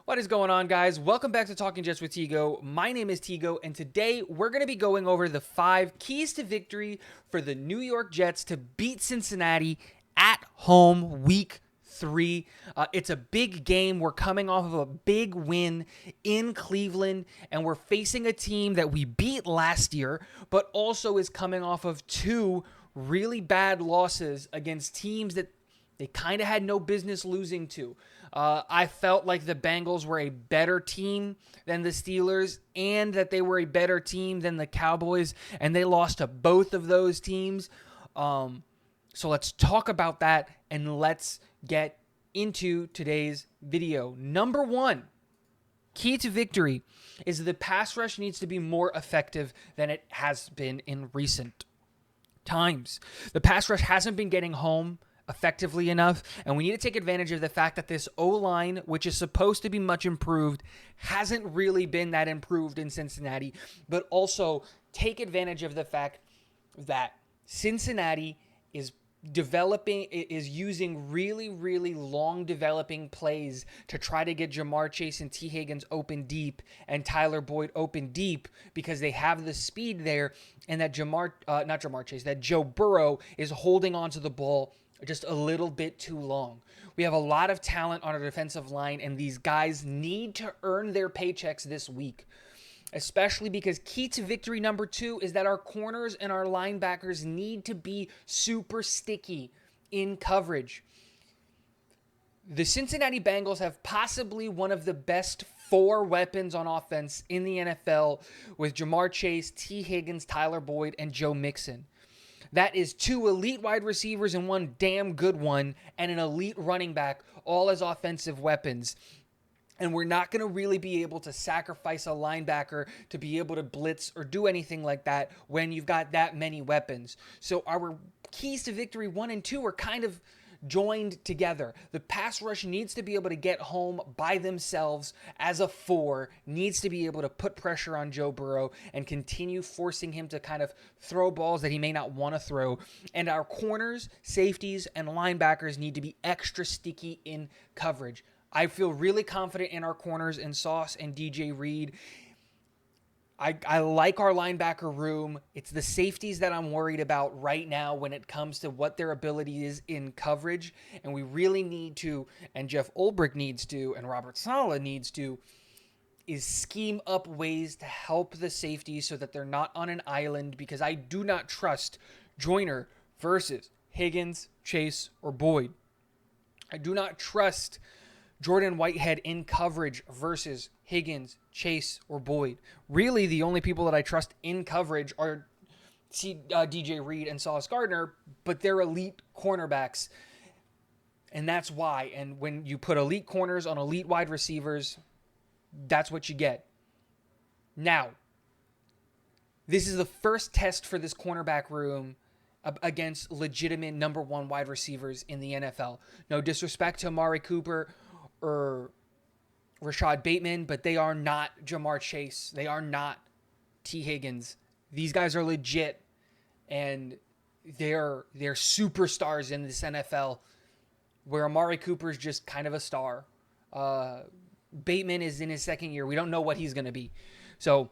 What is going on, guys? Welcome back to Talking Jets with Tigo. My name is Tigo, and today we're going to be going over the 5 keys to victory for the New York Jets to beat Cincinnati at home week 3. It's a big game. We're coming off of a big win in Cleveland, and we're facing a team that we beat last year, but also is coming off of 2 really bad losses against teams that they kind of had no business losing to. I felt like the Bengals were a better team than the Steelers and that they were a better team than the Cowboys, and they lost to both of those teams. So let's talk about that, and let's get into today's video. Number 1, key to victory is the pass rush needs to be more effective than it has been in recent times. The pass rush hasn't been getting home effectively enough, and we need to take advantage of the fact that this O-line, which is supposed to be much improved, hasn't really been that improved in Cincinnati, but also take advantage of the fact that Cincinnati is using really long developing plays to try to get Jamar Chase and T. Higgins open deep and Tyler Boyd open deep because they have the speed there, and that that Joe Burrow is holding onto the ball just a little bit too long. We have a lot of talent on our defensive line, and these guys need to earn their paychecks this week, especially because key to victory number 2 is that our corners and our linebackers need to be super sticky in coverage. The Cincinnati Bengals have possibly one of the best 4 weapons on offense in the NFL with Jamar Chase, T. Higgins, Tyler Boyd, and Joe Mixon. That is 2 elite wide receivers and 1 damn good one, and an elite running back, all as offensive weapons. And we're not going to really be able to sacrifice a linebacker to be able to blitz or do anything like that when you've got that many weapons. So our keys to victory 1 and 2 are kind of joined together. The pass rush needs to be able to get home by themselves as a 4, needs to be able to put pressure on Joe Burrow and continue forcing him to kind of throw balls that he may not want to throw. And our corners, safeties, and linebackers need to be extra sticky in coverage. I feel really confident in our corners in Sauce and DJ Reed. I like our linebacker room. It's the safeties that I'm worried about right now when it comes to what their ability is in coverage. And we really need to, and Jeff Ulbrich needs to, and Robert Saleh needs to, is scheme up ways to help the safeties so that they're not on an island, because I do not trust Joyner versus Higgins, Chase, or Boyd. I do not trust Jordan Whitehead in coverage versus Higgins, Chase, or Boyd. Really, the only people that I trust in coverage are DJ Reed and Sauce Gardner, but they're elite cornerbacks, and that's why. And when you put elite corners on elite wide receivers, that's what you get. Now, this is the first test for this cornerback room against legitimate number 1 wide receivers in the NFL. No disrespect to Amari Cooper or Rashad Bateman, but they are not Jamar Chase. They are not T. Higgins. These guys are legit, and they're superstars in this NFL, where Amari Cooper is just kind of a star. Bateman is in his 2nd year. We don't know what he's going to be. So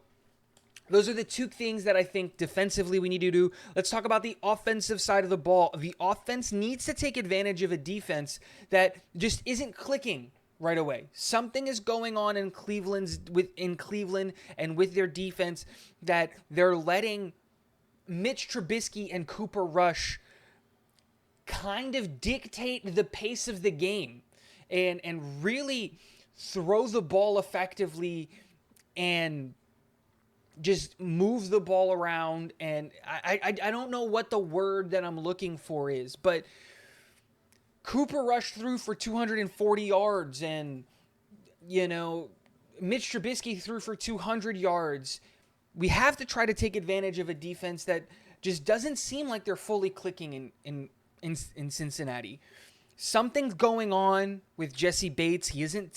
those are the 2 things that I think defensively we need to do. Let's talk about the offensive side of the ball. The offense needs to take advantage of a defense that just isn't clicking right away. Something is going on in Cleveland and with their defense that they're letting Mitch Trubisky and Cooper Rush kind of dictate the pace of the game and really throw the ball effectively and just move the ball around. And I don't know what the word that I'm looking for is, but Cooper Rush threw for 240 yards, and, Mitch Trubisky threw for 200 yards. We have to try to take advantage of a defense that just doesn't seem like they're fully clicking in Cincinnati. Something's going on with Jesse Bates. He doesn't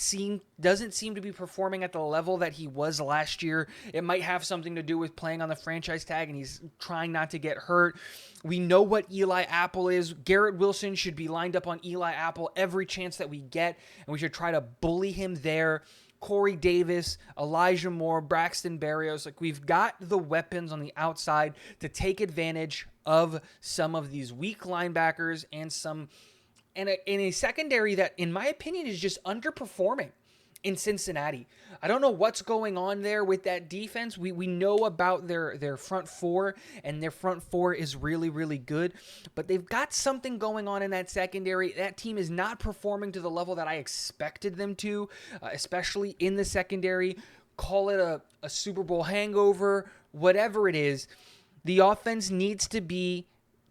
seem to be performing at the level that he was last year. It might have something to do with playing on the franchise tag, and he's trying not to get hurt. We know what Eli Apple is. Garrett Wilson should be lined up on Eli Apple every chance that we get, and we should try to bully him there. Corey Davis, Elijah Moore, Braxton Berrios. Like, we've got the weapons on the outside to take advantage of some of these weak linebackers and in a secondary that, in my opinion, is just underperforming in Cincinnati. I don't know what's going on there with that defense. We know about their front four, and their front four is really, really good, but they've got something going on in that secondary. That team is not performing to the level that I expected them to, especially in the secondary. Call it a Super Bowl hangover, whatever it is. The offense needs to be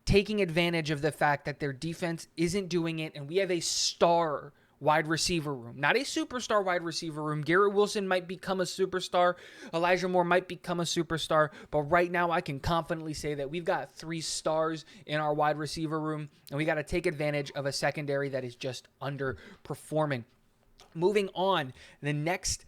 taking advantage of the fact that their defense isn't doing it, and we have a star wide receiver room, not a superstar wide receiver room. Garrett Wilson might become a superstar. Elijah Moore might become a superstar. But right now, I can confidently say that we've got 3 stars in our wide receiver room, and we got to take advantage of a secondary that is just underperforming. Moving on, the next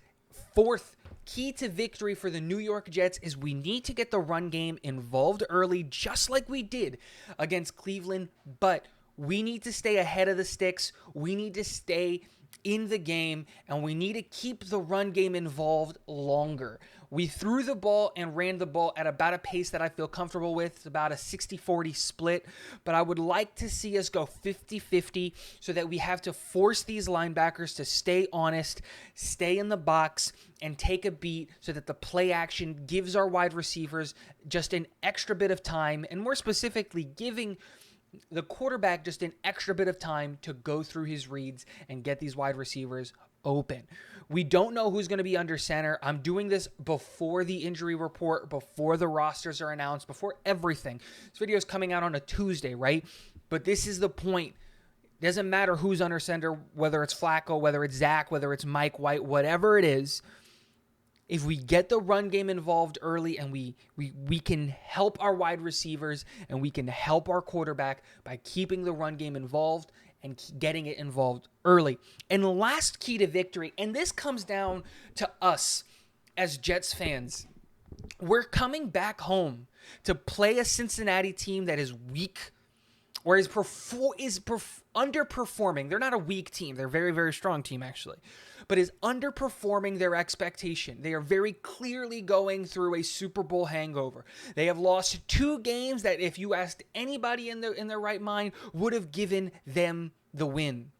4th key to victory for the New York Jets is we need to get the run game involved early, just like we did against Cleveland, but we need to stay ahead of the sticks. We need to stay in the game, and we need to keep the run game involved longer. We threw the ball and ran the ball at about a pace that I feel comfortable with. It's about a 60-40 split, but I would like to see us go 50-50 so that we have to force these linebackers to stay honest, stay in the box, and take a beat so that the play action gives our wide receivers just an extra bit of time, and more specifically, giving the quarterback just an extra bit of time to go through his reads and get these wide receivers open. We don't know who's going to be under center. I'm doing this before the injury report, before the rosters are announced, before everything. This video is coming out on a Tuesday, right? But this is the point. It doesn't matter who's under center, whether it's Flacco, whether it's Zach, whether it's Mike White, whatever it is. If we get the run game involved early and we can help our wide receivers and we can help our quarterback by keeping the run game involved and getting it involved early. And the last key to victory, and this comes down to us as Jets fans, we're coming back home to play a Cincinnati team that is weak or is underperforming. They're not a weak team. They're a very, very strong team, actually, but is underperforming their expectation. They are very clearly going through a Super Bowl hangover. They have lost 2 games that, if you asked anybody in their right mind, would have given them the win.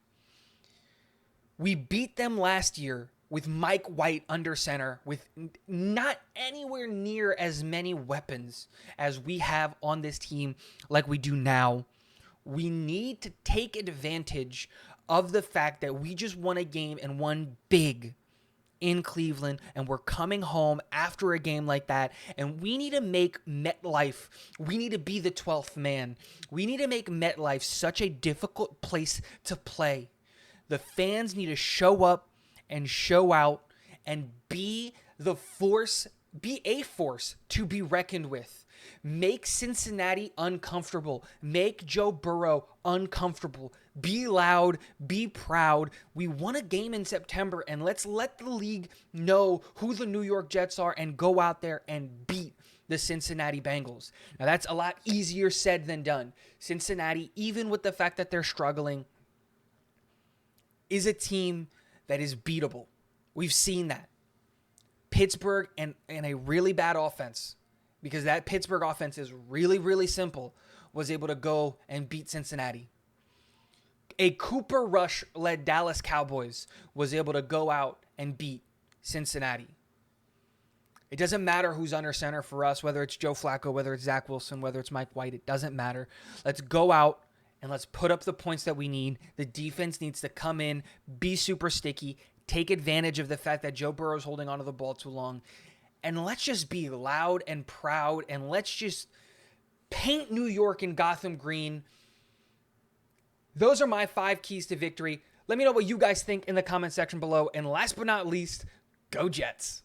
We beat them last year with Mike White under center, with not anywhere near as many weapons as we have on this team like we do now. We need to take advantage of the fact that we just won a game and won big in Cleveland, and we're coming home after a game like that, and we need to make MetLife, we need to be the 12th man. We need to make MetLife such a difficult place to play. The fans need to show up and show out and be a force to be reckoned with. Make Cincinnati uncomfortable. Make Joe Burrow uncomfortable. Be loud. Be proud. We won a game in September, and let's let the league know who the New York Jets are and go out there and beat the Cincinnati Bengals. Now, that's a lot easier said than done. Cincinnati, even with the fact that they're struggling, is a team that is beatable. We've seen that. Pittsburgh and a really bad offense, because that Pittsburgh offense is really, really simple, was able to go and beat Cincinnati. A Cooper Rush-led Dallas Cowboys was able to go out and beat Cincinnati. It doesn't matter who's under center for us, whether it's Joe Flacco, whether it's Zach Wilson, whether it's Mike White. It doesn't matter. Let's go out and let's put up the points that we need. The defense needs to come in, be super sticky, take advantage of the fact that Joe Burrow's holding onto the ball too long, and let's just be loud and proud, and let's just paint New York in Gotham green. Those are my 5 keys to victory. Let me know what you guys think in the comment section below. And last but not least, go Jets.